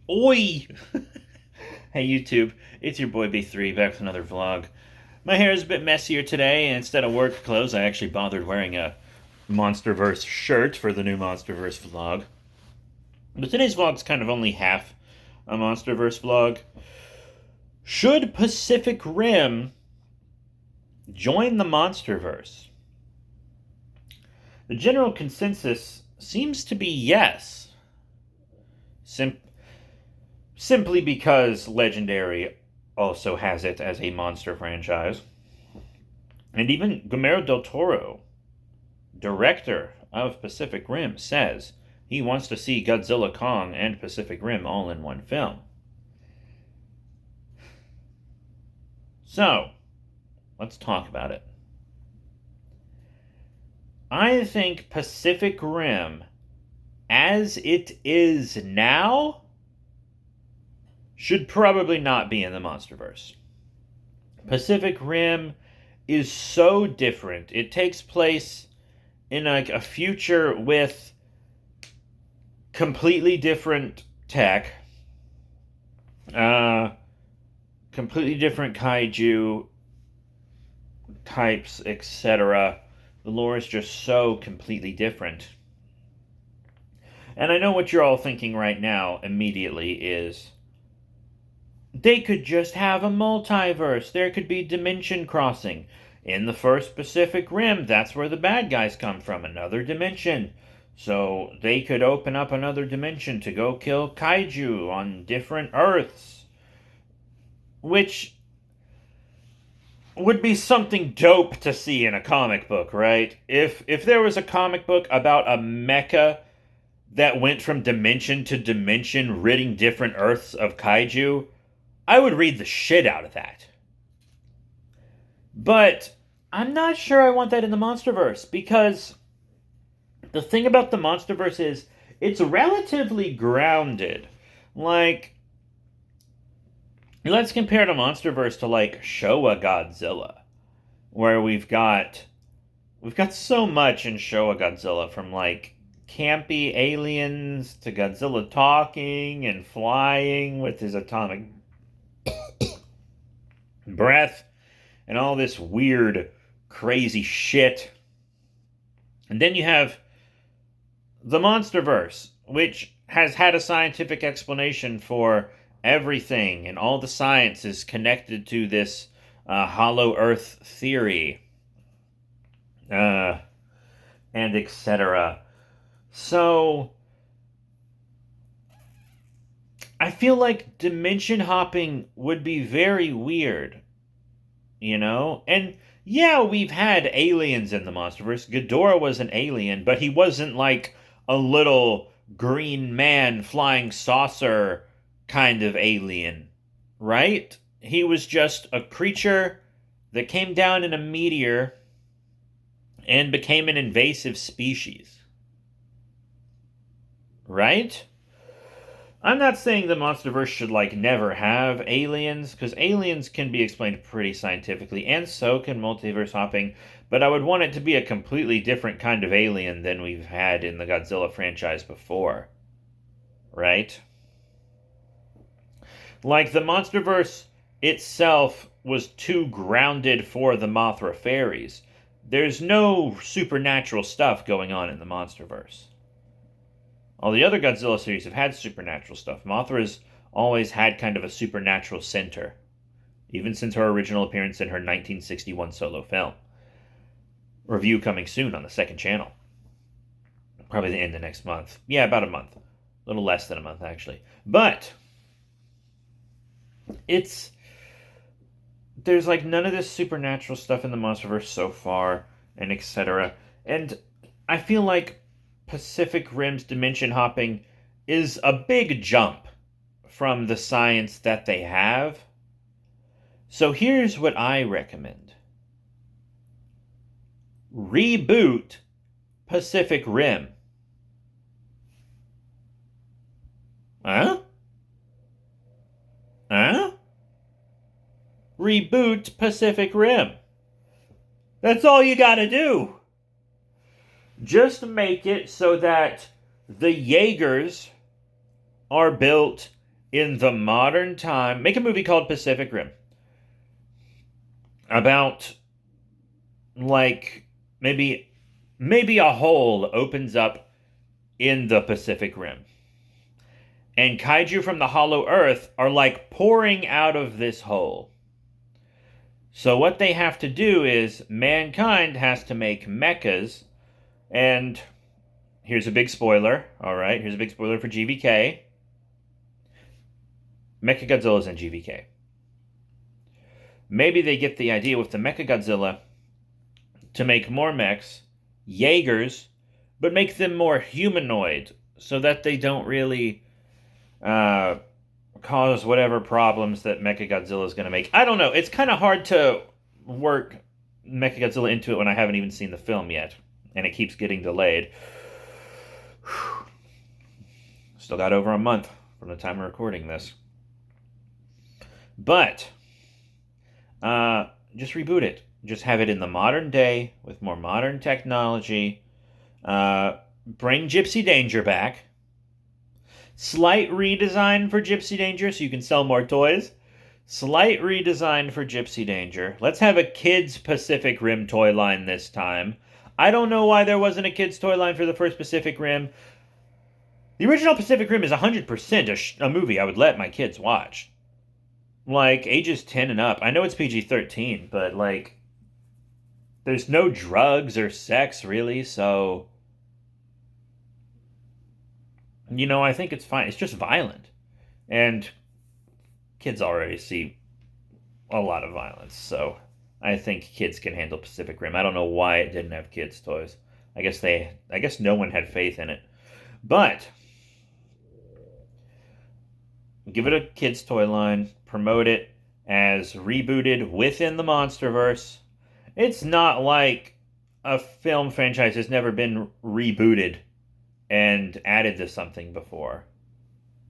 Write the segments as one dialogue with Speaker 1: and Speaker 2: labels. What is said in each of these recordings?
Speaker 1: Oi! Hey YouTube, it's your boy B3 back with another vlog. My hair is a bit messier today, and instead of work clothes, I actually bothered wearing a Monsterverse shirt for the new Monsterverse vlog. But today's vlog's kind of only half a Monsterverse vlog. Should Pacific Rim join the Monsterverse? The general consensus seems to be yes. Simply because Legendary also has it as a monster franchise. And even Guillermo del Toro, director of Pacific Rim, says he wants to see Godzilla, Kong, and Pacific Rim all in one film. So, let's talk about it. I think Pacific Rim, as it is now, should probably not be in the Monsterverse. Pacific Rim is so different. It takes place in like a future with completely different tech, completely different kaiju types, etc. The lore is just so completely different. And I know what you're all thinking right now immediately is, they could just have a multiverse. There could be dimension crossing. In the first Pacific Rim, that's where the bad guys come from, another dimension. So they could open up another dimension to go kill kaiju on different Earths. Which would be something dope to see in a comic book, right? If there was a comic book about a mecha that went from dimension to dimension, ridding different Earths of kaiju, I would read the shit out of that. But I'm not sure I want that in the Monsterverse, because the thing about the Monsterverse is it's relatively grounded. Like, let's compare the Monsterverse to like Showa Godzilla, where we've got so much in Showa Godzilla, from like campy aliens to Godzilla talking and flying with his atomic breath and all this weird, crazy shit. And then you have the Monsterverse, which has had a scientific explanation for everything, and all the science is connected to this hollow Earth theory, and etc. So I feel like dimension hopping would be very weird, you know? And yeah, we've had aliens in the Monsterverse. Ghidorah was an alien, but he wasn't like a little green man flying saucer kind of alien, right? He was just a creature that came down in a meteor and became an invasive species, right? I'm not saying the Monsterverse should like never have aliens, because aliens can be explained pretty scientifically, and so can multiverse hopping, but I would want it to be a completely different kind of alien than we've had in the Godzilla franchise before. Right? Like, the Monsterverse itself was too grounded for the Mothra fairies. There's no supernatural stuff going on in the Monsterverse. All the other Godzilla series have had supernatural stuff. Mothra's always had kind of a supernatural center, even since her original appearance in her 1961 solo film. Review coming soon on the second channel. Probably the end of next month. Yeah, about a month. A little less than a month, actually. But there's like none of this supernatural stuff in the Monsterverse so far, and etc. And I feel like Pacific Rim's dimension hopping is a big jump from the science that they have. So here's what I recommend. Reboot Pacific Rim. Huh? Huh? Reboot Pacific Rim. That's all you gotta do. Just make it so that the Jaegers are built in the modern time, make a movie called Pacific Rim about like maybe a hole opens up in the Pacific Rim and kaiju from the hollow earth are like pouring out of this hole. So what they have to do is mankind has to make mechas, and here's a big spoiler. All right, here's a big spoiler for GVK. Mechagodzilla's in GVK. Maybe they get the idea with the Mechagodzilla to make more mechs, Jaegers, but make them more humanoid so that they don't really cause whatever problems that Mechagodzilla is going to make. I don't know. It's kind of hard to work Mechagodzilla into it when I haven't even seen the film yet, and it keeps getting delayed. Still got over a month from the time of recording this. But just reboot it. Just have it in the modern day with more modern technology. Bring Gypsy Danger back. Slight redesign for Gypsy Danger so you can sell more toys. Slight redesign for Gypsy Danger. Let's have a kids' Pacific Rim toy line this time. I don't know why there wasn't a kids' toy line for the first Pacific Rim. The original Pacific Rim is 100% a movie I would let my kids watch. Like, ages 10 and up. I know it's PG-13, but, like, there's no drugs or sex, really, so... You know, I think it's fine. It's just violent. And kids already see a lot of violence, so I think kids can handle Pacific Rim. I don't know why it didn't have kids' toys. I guess no one had faith in it. But give it a kids' toy line, promote it as rebooted within the Monsterverse. It's not like a film franchise has never been rebooted and added to something before.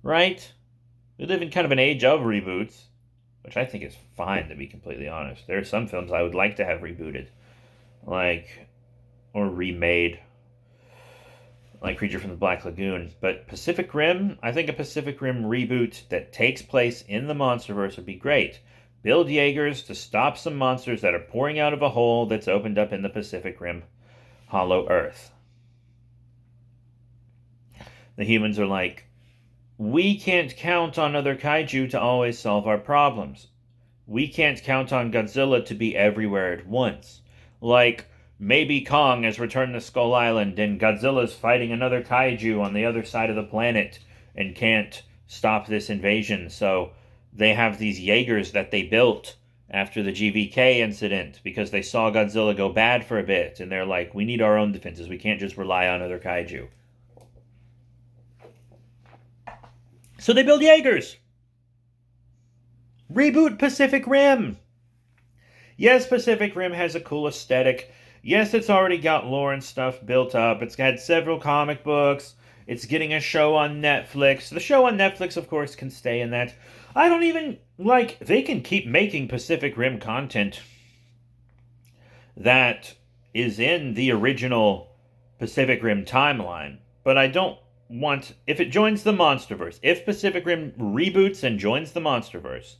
Speaker 1: Right? We live in kind of an age of reboots, which I think is fine, to be completely honest. There are some films I would like to have rebooted, or remade, like Creature from the Black Lagoon. But Pacific Rim, I think a Pacific Rim reboot that takes place in the Monsterverse would be great. Build Jaegers to stop some monsters that are pouring out of a hole that's opened up in the Pacific Rim hollow earth. The humans are like, we can't count on other kaiju to always solve our problems. We can't count on Godzilla to be everywhere at once. Like, maybe Kong has returned to Skull Island and Godzilla's fighting another kaiju on the other side of the planet and can't stop this invasion, so they have these Jaegers that they built after the GVK incident because they saw Godzilla go bad for a bit, and they're like, we need our own defenses. We can't just rely on other kaiju. So they build Jaegers. Reboot Pacific Rim. Yes, Pacific Rim has a cool aesthetic. Yes, it's already got lore and stuff built up. It's had several comic books. It's getting a show on Netflix. The show on Netflix, of course, can stay in that. I don't even, they can keep making Pacific Rim content that is in the original Pacific Rim timeline. But I don't want, if it joins the Monsterverse, if Pacific Rim reboots and joins the Monsterverse,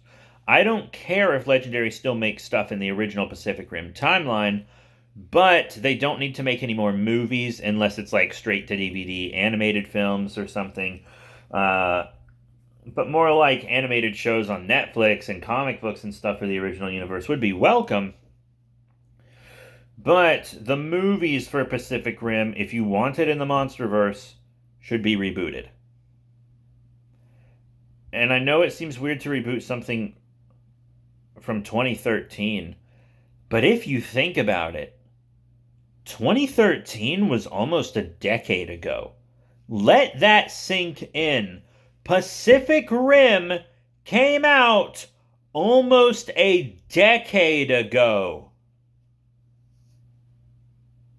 Speaker 1: I don't care if Legendary still makes stuff in the original Pacific Rim timeline, but they don't need to make any more movies unless it's like straight to DVD animated films or something. But more like animated shows on Netflix and comic books and stuff for the original universe would be welcome. But the movies for Pacific Rim, if you want it in the Monsterverse, should be rebooted. And I know it seems weird to reboot something from 2013, but if you think about it, 2013 was almost a decade ago. Let that sink in. Pacific Rim came out almost a decade ago.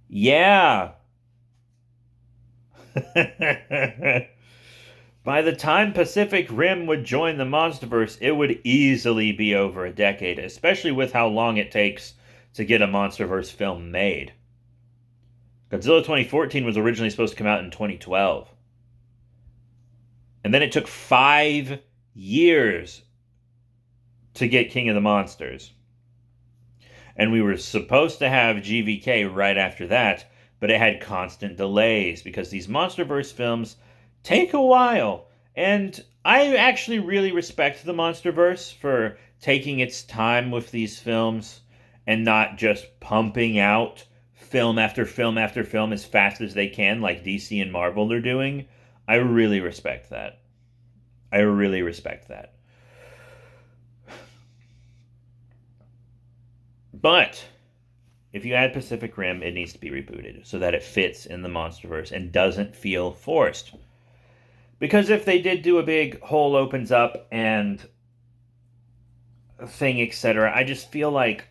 Speaker 1: Yeah. By the time Pacific Rim would join the Monsterverse, it would easily be over a decade, especially with how long it takes to get a Monsterverse film made. Godzilla 2014 was originally supposed to come out in 2012. And then it took 5 years to get King of the Monsters. And we were supposed to have GVK right after that, but it had constant delays because these Monsterverse films take a while. And I actually really respect the Monsterverse for taking its time with these films and not just pumping out film after film after film as fast as they can, like DC and Marvel are doing. I really respect that. I really respect that. But if you add Pacific Rim, it needs to be rebooted so that it fits in the Monsterverse and doesn't feel forced. Because if they did do a big hole opens up and thing, etc., I feel like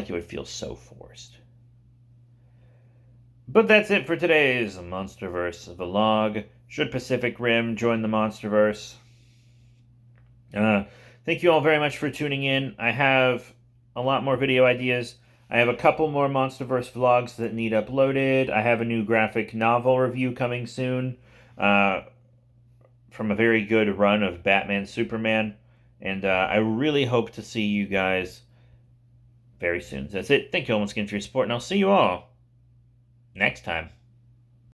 Speaker 1: it would feel so forced. But that's it for today's Monsterverse vlog. Should Pacific Rim join the Monsterverse? Thank you all very much for tuning in. I have a lot more video ideas. I have a couple more Monsterverse vlogs that need uploaded. I have a new graphic novel review coming soon from a very good run of Batman Superman. And I really hope to see you guys very soon. So that's it. Thank you all once again for your support, and I'll see you all next time.